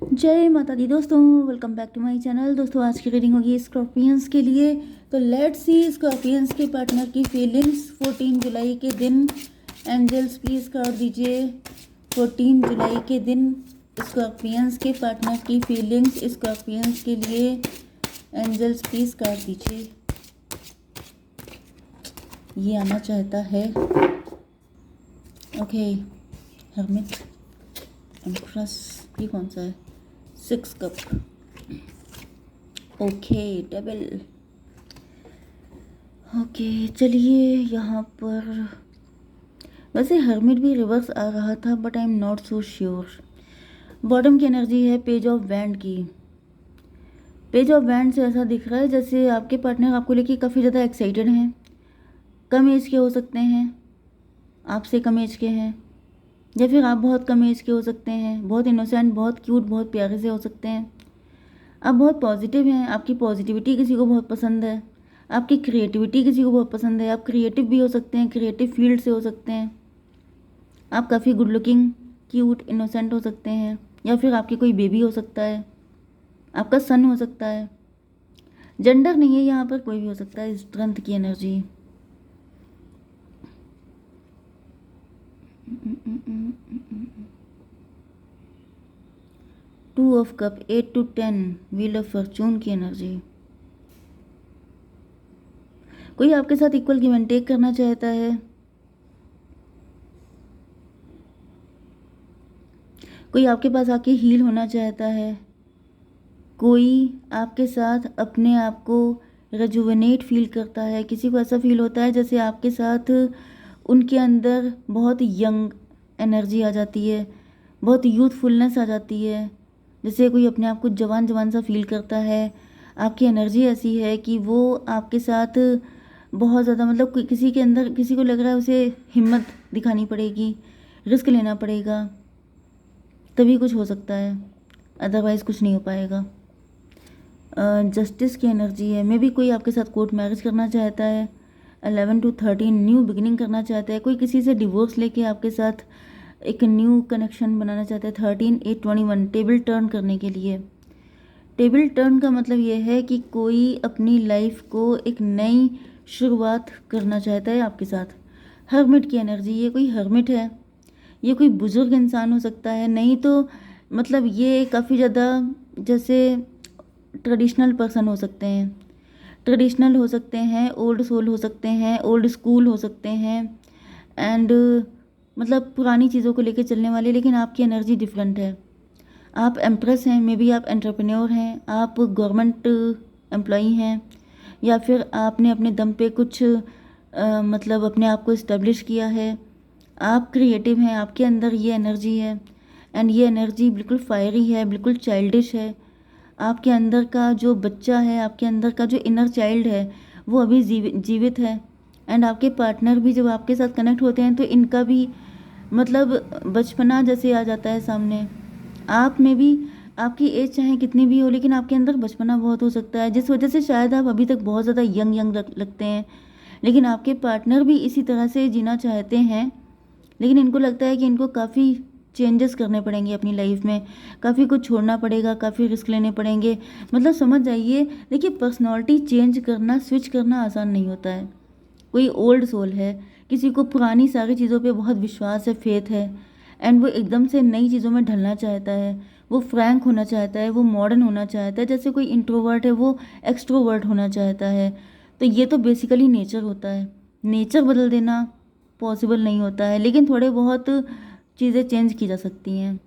जय माता दी दोस्तों, welcome back to my channel. दोस्तों आज की रीडिंग होगी स्कॉर्पियंस के लिए। तो लेट्स सी स्कॉर्पियंस के पार्टनर की फीलिंग्स 14 जुलाई के दिन। एंजल्स प्लीज कार्ड दीजिए। 14 जुलाई के दिन स्कॉर्पियंस के पार्टनर की फीलिंग्स स्कॉर्पियंस के लिए। एंजल्स प्लीज कार्ड दीजिए। ये आना चाहता है। ओके, हर्मिट, एम्प्रेस, ये कौन सा है? 6 कप। Okay, double. ओके चलिए, यहाँ पर वैसे हर्मिट भी रिवर्स आ रहा था but I am not so sure. Bottom की एनर्जी है पेज ऑफ वैंड की। पेज ऑफ वैंड से ऐसा दिख रहा है जैसे आपके पार्टनर आपको लेके काफ़ी ज़्यादा एक्साइटेड हैं। कम एज के हो सकते हैं, आपसे कम एज के हैं, या फिर आप बहुत कम एज के हो सकते हैं। बहुत इनोसेंट, बहुत क्यूट, बहुत प्यारे से हो सकते हैं। आप बहुत पॉजिटिव हैं, आपकी पॉजिटिविटी किसी को बहुत पसंद है, आपकी क्रिएटिविटी किसी को बहुत पसंद है। आप क्रिएटिव भी हो सकते हैं, क्रिएटिव फील्ड से हो सकते हैं। आप काफ़ी गुड लुकिंग, क्यूट, इनोसेंट हो सकते हैं, या फिर आपकी कोई बेबी हो सकता है, आपका सन हो सकता है। जेंडर नहीं है यहाँ पर, कोई भी हो सकता है। स्ट्रेंथ की energy. Two of cup, 8 to 10, wheel of Fortune की एनर्जी। कोई आपके साथ इक्वल गिव एंड टेक करना चाहता है। कोई आपके पास आके हील होना चाहता है। कोई आपके साथ अपने आप को रेजुवेनेट फील करता है। किसी को ऐसा फील होता है जैसे आपके साथ उनके अंदर बहुत यंग एनर्जी आ जाती है, बहुत यूथफुलनेस आ जाती है। जैसे कोई अपने आप को जवान जवान सा फील करता है। आपकी एनर्जी ऐसी है कि वो आपके साथ बहुत ज़्यादा, मतलब किसी के अंदर, किसी को लग रहा है उसे हिम्मत दिखानी पड़ेगी, रिस्क लेना पड़ेगा, तभी कुछ हो सकता है, अदरवाइज़ कुछ नहीं हो पाएगा। जस्टिस की एनर्जी है। मे बी कोई आपके साथ कोर्ट मैरिज करना चाहता है। 11 to 13, न्यू बिगिनिंग करना चाहता है। कोई किसी से डिवोर्स लेके आपके साथ एक न्यू कनेक्शन बनाना चाहता है। 13, 8, 21, टेबल टर्न करने के लिए। टेबल टर्न का मतलब ये है कि कोई अपनी लाइफ को एक नई शुरुआत करना चाहता है आपके साथ। हर्मिट की एनर्जी, ये कोई हर्मिट है, ये कोई बुजुर्ग इंसान हो सकता है। नहीं तो मतलब ये काफ़ी ज़्यादा जैसे ट्रेडिशनल पर्सन हो सकते हैं। ट्रेडिशनल हो सकते हैं, ओल्ड सोल हो सकते हैं, ओल्ड स्कूल हो सकते हैं, एंड मतलब पुरानी चीज़ों को लेके चलने वाले। लेकिन आपकी एनर्जी डिफरेंट है। आप एम्प्रेस हैं, मे बी आप एंटरप्रेन्योर हैं, आप गवर्नमेंट एम्प्लॉई हैं, या फिर आपने अपने दम पे कुछ मतलब अपने आप को इस्टेब्लिश किया है। आप क्रिएटिव हैं, आपके अंदर ये एनर्जी है, एंड ये एनर्जी बिल्कुल फायरी है, बिल्कुल चाइल्डिश है। आपके अंदर का जो बच्चा है, आपके अंदर का जो इनर चाइल्ड है, वो अभी जीवित है। एंड आपके पार्टनर भी जब आपके साथ कनेक्ट होते हैं तो इनका भी मतलब बचपना जैसे आ जाता है सामने। आप में भी आपकी एज चाहे कितनी भी हो, लेकिन आपके अंदर बचपना बहुत हो सकता है, जिस वजह से शायद आप अभी तक बहुत ज़्यादा यंग यंग लगते हैं। लेकिन आपके पार्टनर भी इसी तरह से जीना चाहते हैं, लेकिन इनको लगता है कि इनको काफ़ी चेंजेस करने पड़ेंगे अपनी लाइफ में, काफ़ी कुछ छोड़ना पड़ेगा, काफ़ी रिस्क लेने पड़ेंगे। मतलब समझ जाइए, देखिए पर्सनालिटी चेंज करना, स्विच करना आसान नहीं होता है। कोई ओल्ड सोल है, किसी को पुरानी सारी चीज़ों पे बहुत विश्वास है, फेथ है, एंड वो एकदम से नई चीज़ों में ढलना चाहता है। वो फ्रैंक होना चाहता है, वो मॉडर्न होना चाहता है। जैसे कोई इंट्रोवर्ट है, वो एक्सट्रोवर्ट होना चाहता है। तो ये तो बेसिकली नेचर होता है। नेचर बदल देना पॉसिबल नहीं होता है, लेकिन थोड़े बहुत चीज़ें चेंज की जा सकती हैं।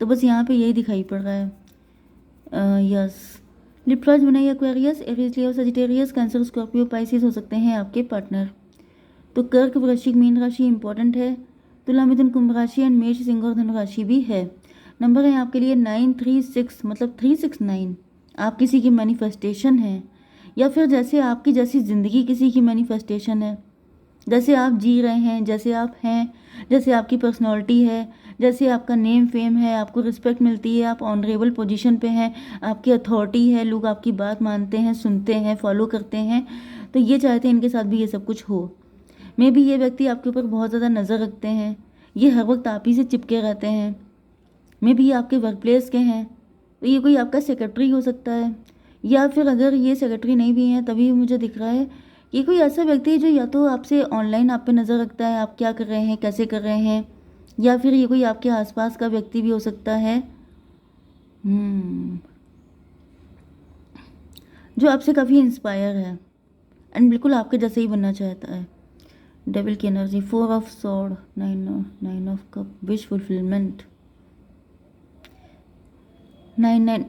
तो बस यहाँ पे यही दिखाई पड़ रहा है। यस, लिप्राज बनाई एक्वेरियस, एरीज, लियो, सजिटेरियस, कैंसर, स्कॉर्पियो, पाइसिस हो सकते हैं आपके पार्टनर। तो कर्क, वृश्चिक, मीन राशि इंपॉर्टेंट है। तुला, मिथुन, कुंभ राशि एंड मेष, सिंह और धनु राशि भी है। नंबर है आपके लिए 936, मतलब 369। आप किसी की मैनिफेस्टेशन है, या फिर जैसे आपकी जैसी ज़िंदगी किसी की मैनिफेस्टेशन है। जैसे आप जी रहे हैं, जैसे आप हैं, जैसे आपकी पर्सनालिटी है, जैसे आपका नेम फेम है, आपको रिस्पेक्ट मिलती है, आप ऑनरेबल पोजीशन पे हैं, आपकी अथॉरिटी है, लोग आपकी बात मानते हैं, सुनते हैं, फॉलो करते हैं। तो ये चाहते हैं इनके साथ भी ये सब कुछ हो। मे बी ये व्यक्ति आपके ऊपर बहुत ज़्यादा नज़र रखते हैं, ये हर वक्त आप ही से चिपके रहते हैं। मे बी ये आपके वर्क प्लेस के हैं, तो ये कोई आपका सेक्रेटरी हो सकता है, या फिर अगर ये सेक्रेटरी नहीं भी हैं तभी मुझे दिख रहा है ये कोई ऐसा व्यक्ति है जो या तो आपसे ऑनलाइन आप पे नज़र रखता है, आप क्या कर रहे हैं, कैसे कर रहे हैं, या फिर ये कोई आपके आसपास का व्यक्ति भी हो सकता है जो आपसे काफ़ी इंस्पायर है एंड बिल्कुल आपके जैसे ही बनना चाहता है। डेविल की energy, 4 of sword, 9 of cup, wish fulfilment, 9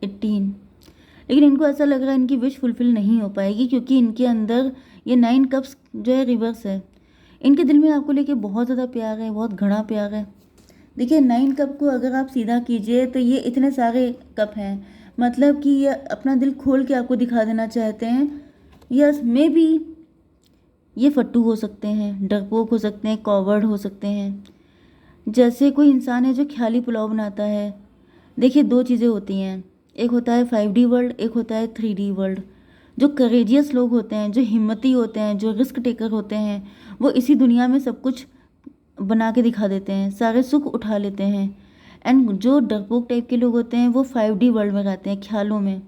18। लेकिन इनको ऐसा लग रहा है इनकी विश फुलफिल नहीं हो पाएगी क्योंकि इनके अंदर ये 9 कप्स जो है रिवर्स है। इनके दिल में आपको लेके बहुत ज़्यादा प्यार है, बहुत घना प्यार है। देखिए 9 कप को अगर आप सीधा कीजिए तो ये इतने सारे कप हैं, मतलब कि ये अपना दिल खोल के आपको दिखा देना चाहते हैं। यस, मे बी ये फट्टू हो सकते हैं, डरपोक हो सकते हैं, कॉवर्ड हो सकते हैं। जैसे कोई इंसान है जो ख्याली पुलाव बनाता है। देखिए 2 चीज़ें होती हैं, एक होता है 5D वर्ल्ड, एक होता है 3D वर्ल्ड। जो करेजियस लोग होते हैं, जो हिम्मती होते हैं, जो रिस्क टेकर होते हैं, वो इसी दुनिया में सब कुछ बना के दिखा देते हैं, सारे सुख उठा लेते हैं। एंड जो डरपोक टाइप के लोग होते हैं वो 5D वर्ल्ड में रहते हैं, ख्यालों में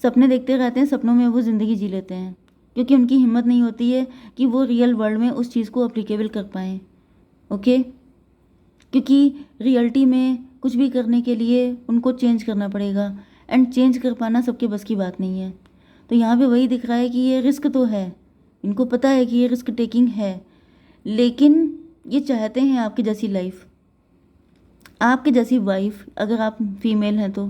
सपने देखते रहते हैं, सपनों में वो ज़िंदगी जी लेते हैं क्योंकि उनकी हिम्मत नहीं होती है कि वो रियल वर्ल्ड में उस चीज़ को अप्लीकेबल कर पाएँ। ओके, क्योंकि रियलिटी में कुछ भी करने के लिए उनको चेंज करना पड़ेगा एंड चेंज कर पाना सबके बस की बात नहीं है। तो यहाँ पे वही दिख रहा है कि ये रिस्क तो है, इनको पता है कि ये रिस्क टेकिंग है, लेकिन ये चाहते हैं आपकी जैसी लाइफ, आपकी जैसी वाइफ अगर आप फीमेल हैं तो।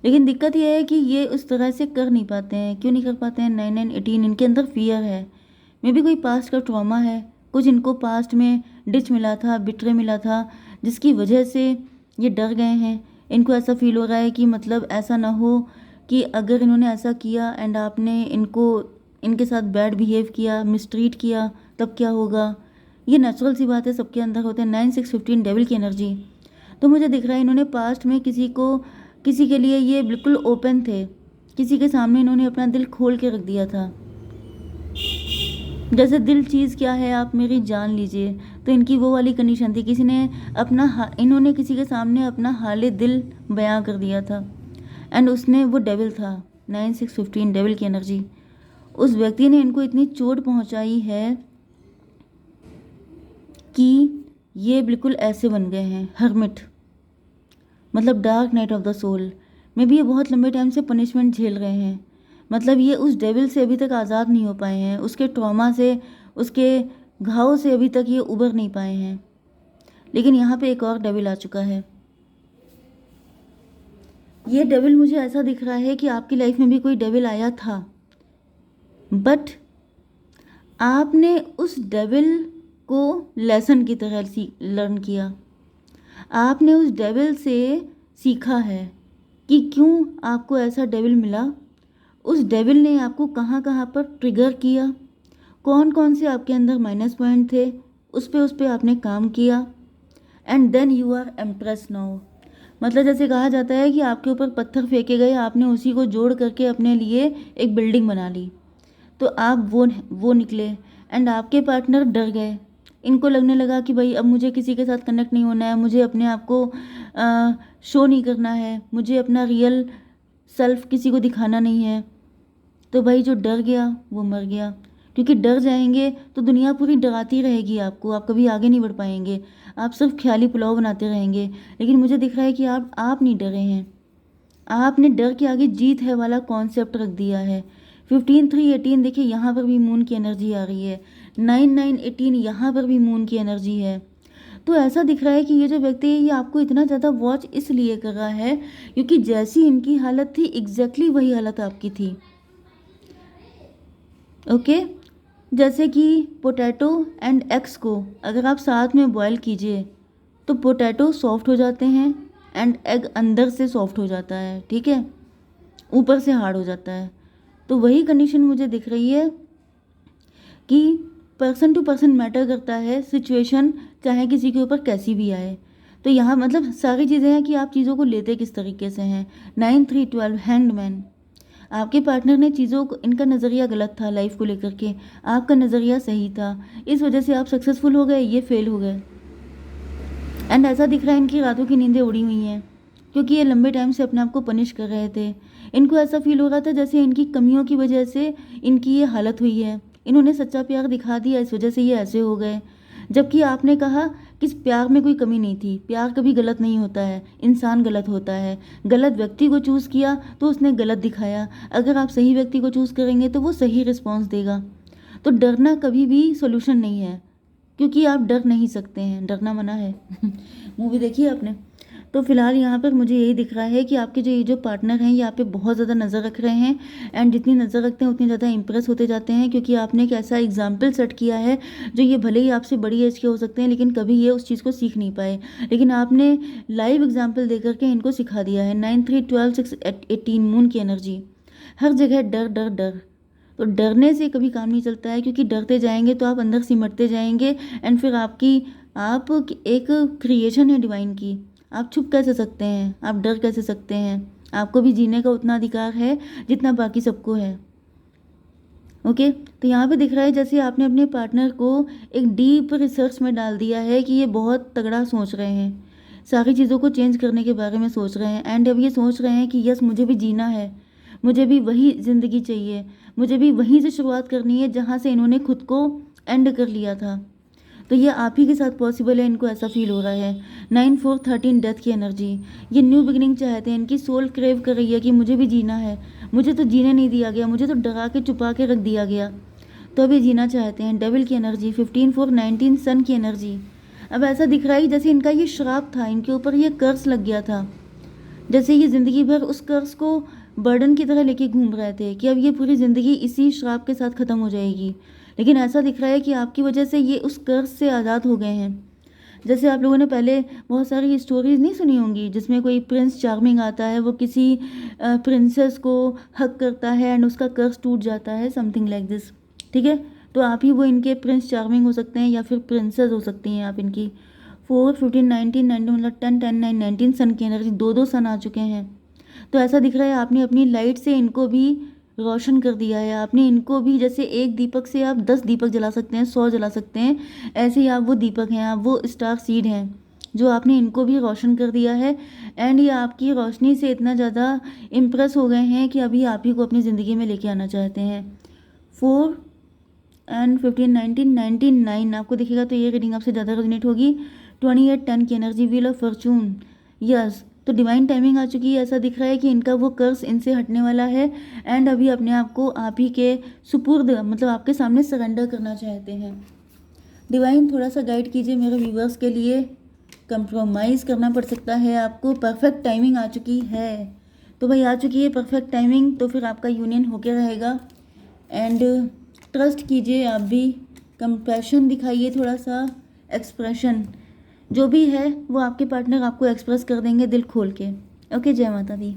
लेकिन दिक्कत ये है कि ये उस तरह से कर नहीं पाते हैं। क्यों नहीं कर पाते हैं? 9 इनके अंदर फियर है, मे बी कोई पास्ट का ट्रॉमा है, कुछ इनको पास्ट में डिच मिला था, बिट्रे मिला था, जिसकी वजह से ये डर गए हैं। इनको ऐसा फील हो रहा है कि मतलब ऐसा ना हो कि अगर इन्होंने ऐसा किया एंड आपने इनको इनके साथ बैड बिहेव किया, मिसट्रीट किया, तब क्या होगा। ये नेचुरल सी बात है, सबके अंदर होते हैं। 9 6 15 डेविल की एनर्जी। तो मुझे दिख रहा है इन्होंने पास्ट में किसी के लिए ये बिल्कुल ओपन थे, किसी के सामने इन्होंने अपना दिल खोल के रख दिया था। जैसे दिल चीज़ क्या है आप मेरी जान लीजिए, तो इनकी वो वाली कंडीशन थी। इन्होंने किसी के सामने अपना हाले दिल बयां कर दिया था एंड उसने वो डेविल था। 9 6 15 डेविल की एनर्जी। उस व्यक्ति ने इनको इतनी चोट पहुंचाई है कि ये बिल्कुल ऐसे बन गए हैं, हर्मिट, मतलब dark night of the soul में भी ये बहुत लंबे टाइम से पनिशमेंट झेल रहे हैं। मतलब ये उस डेविल से अभी तक आज़ाद नहीं हो पाए हैं, उसके ट्रॉमा से, उसके घाव से अभी तक ये उबर नहीं पाए हैं। लेकिन यहाँ पे एक और डेविल आ चुका है। ये डेविल मुझे ऐसा दिख रहा है कि आपकी लाइफ में भी कोई डेविल आया था, बट आपने उस डेविल को लेसन की तरह लर्न किया। आपने उस डेविल से सीखा है कि क्यों आपको ऐसा डेविल मिला, उस डेविल ने आपको कहाँ कहाँ पर ट्रिगर किया, कौन कौन से आपके अंदर माइनस पॉइंट थे, उस पे आपने काम किया and then you are empress now. मतलब जैसे कहा जाता है कि आपके ऊपर पत्थर फेंके गए, आपने उसी को जोड़ करके अपने लिए एक बिल्डिंग बना ली, तो आप वो निकले एंड आपके पार्टनर डर गए। इनको लगने लगा कि भाई अब मुझे किसी के साथ कनेक्ट नहीं होना है, मुझे अपने आप को शो नहीं करना है, मुझे अपना रियल सेल्फ किसी को दिखाना नहीं है। तो भाई जो डर गया वो मर गया, क्योंकि डर जाएंगे तो दुनिया पूरी डराती रहेगी आपको, आप कभी आगे नहीं बढ़ पाएंगे, आप सिर्फ ख्याली पुलाव बनाते रहेंगे। लेकिन मुझे दिख रहा है कि आप नहीं डरे हैं, आपने डर के आगे जीत है वाला कॉन्सेप्ट रख दिया है। 15 3 18 देखिए यहाँ पर भी मून की एनर्जी आ रही है, 9 9 18 यहाँ पर भी मून की एनर्जी है। तो ऐसा दिख रहा है कि ये जो व्यक्ति है ये आपको इतना ज़्यादा वॉच इसलिए कर रहा है क्योंकि जैसी इनकी हालत थी एग्जैक्टली वही हालत आपकी थी। ओके, जैसे कि पोटैटो एंड एग्स को अगर आप साथ में बॉयल कीजिए तो पोटैटो सॉफ्ट हो जाते हैं एंड एग अंदर से सॉफ्ट हो जाता है, ठीक है, ऊपर से हार्ड हो जाता है। तो वही कंडीशन मुझे दिख रही है कि पर्सन टू पर्सन मैटर करता है, सिचुएशन चाहे किसी के ऊपर कैसी भी आए। तो यहाँ मतलब सारी चीज़ें हैं कि आप चीज़ों को लेते किस तरीके से हैं। 9 3 12 हैंडमैन। आपके पार्टनर ने चीज़ों को, इनका नज़रिया गलत था लाइफ को लेकर के, आपका नज़रिया सही था, इस वजह से आप सक्सेसफुल हो गए, ये फेल हो गए। एंड ऐसा दिख रहा है इनकी रातों की नींदें उड़ी हुई हैं, क्योंकि ये लंबे टाइम से अपने आप को पनिश कर रहे थे। इनको ऐसा फील हो रहा था जैसे इनकी कमियों की वजह से इनकी ये हालत हुई है, इन्होंने सच्चा प्यार दिखा दिया, इस वजह से ये ऐसे हो गए। जबकि आपने कहा कि इस प्यार में कोई कमी नहीं थी, प्यार कभी गलत नहीं होता है, इंसान गलत होता है। गलत व्यक्ति को चूज़ किया तो उसने गलत दिखाया, अगर आप सही व्यक्ति को चूज़ करेंगे तो वो सही रिस्पॉन्स देगा। तो डरना कभी भी सोल्यूशन नहीं है, क्योंकि आप डर नहीं सकते हैं, डरना मना है। मूवी देखी है आपने? तो फिलहाल यहाँ पर मुझे यही दिख रहा है कि आपके जो पार्टनर हैं ये आप पे बहुत ज़्यादा नज़र रख रहे हैं, एंड जितनी नज़र रखते हैं उतनी ज़्यादा इंप्रेस होते जाते हैं, क्योंकि आपने एक ऐसा एग्जाम्पल सेट किया है जो ये भले ही आपसे बड़ी एज के हो सकते हैं लेकिन कभी ये उस चीज़ को सीख नहीं पाए, लेकिन आपने लाइव एग्जाम्पल दे करके इनको सिखा दिया है। 9 3 12 6 18 मून की एनर्जी, हर जगह डर डर डर। तो डरने से कभी काम नहीं चलता है, क्योंकि डरते जाएंगे तो आप अंदर सिमटते जाएंगे, एंड फिर आप एक क्रिएशन है डिवाइन की, आप छुप कैसे सकते हैं, आप डर कैसे सकते हैं? आपको भी जीने का उतना अधिकार है जितना बाकी सबको है। ओके, तो यहाँ पे दिख रहा है जैसे आपने अपने पार्टनर को एक डीप रिसर्च में डाल दिया है कि ये बहुत तगड़ा सोच रहे हैं, सारी चीज़ों को चेंज करने के बारे में सोच रहे हैं, एंड अब ये सोच रहे हैं कि यस मुझे भी जीना है, मुझे भी वही ज़िंदगी चाहिए, मुझे भी वहीं से शुरुआत करनी है जहाँ से इन्होंने खुद को एंड कर लिया था। तो ये आप ही के साथ पॉसिबल है, इनको ऐसा फील हो रहा है। 9 4 13 डेथ की एनर्जी, ये न्यू बिगिनिंग चाहते हैं, इनकी सोल क्रेव कर रही है कि मुझे भी जीना है, मुझे तो जीने नहीं दिया गया, मुझे तो डरा के छुपा के रख दिया गया, तो अभी जीना चाहते हैं। डेविल की एनर्जी 15 4 19 सन की एनर्जी, अब ऐसा दिख रहा है जैसे इनका ये श्राप था, इनके ऊपर ये कर्ज लग गया था, जैसे ये ज़िंदगी भर उस कर्ज को बर्डन की तरह लेके घूम रहे थे कि अब ये पूरी ज़िंदगी इसी श्राप के साथ ख़त्म हो जाएगी। लेकिन ऐसा दिख रहा है कि आपकी वजह से ये उस कर्ज से आज़ाद हो गए हैं। जैसे आप लोगों ने पहले बहुत सारी स्टोरीज नहीं सुनी होंगी जिसमें कोई प्रिंस चार्मिंग आता है, वो किसी प्रिंसेस को हक करता है एंड उसका कर्ज टूट जाता है, समथिंग लाइक दिस। ठीक है, तो आप ही वो इनके प्रिंस चार्मिंग हो सकते हैं या फिर प्रिंसेस हो सकती हैं आप इनकी। 4 15 19 19 मतलब 10 10 9 19 सन की एनर्जी, दो सन आ चुके हैं। तो ऐसा दिख रहा है आपने अपनी लाइट से इनको भी रोशन कर दिया है, आपने इनको भी, जैसे एक दीपक से आप 10 दीपक जला सकते हैं, 100 जला सकते हैं, ऐसे ही आप वो दीपक हैं, आप वो स्टार सीड हैं जो आपने इनको भी रोशन कर दिया है। एंड ये आपकी रोशनी से इतना ज़्यादा इम्प्रेस हो गए हैं कि अभी आप ही को अपनी ज़िंदगी में लेके आना चाहते हैं। 4 एंड 15 19 19 9 आपको दिखेगा तो ये रीडिंग आपसे ज़्यादा रेजोनेट होगी। 28 10 की energy, wheel of Fortune, yes. तो डिवाइन टाइमिंग आ चुकी है, ऐसा दिख रहा है कि इनका वो कर्ज इनसे हटने वाला है, एंड अभी अपने आप को आप ही के सुपुर्द, मतलब आपके सामने सरेंडर करना चाहते हैं। डिवाइन थोड़ा सा गाइड कीजिए मेरे व्यूवर्स के लिए, कंप्रोमाइज़ करना पड़ सकता है आपको, परफेक्ट टाइमिंग आ चुकी है। तो भाई आ चुकी है परफेक्ट टाइमिंग, तो फिर आपका यूनियन होके रहेगा, एंड ट्रस्ट कीजिए, आप भी कंपैशन दिखाइए, थोड़ा सा एक्सप्रेशन जो भी है वो आपके पार्टनर आपको एक्सप्रेस कर देंगे दिल खोल के। ओके, जय माता दी।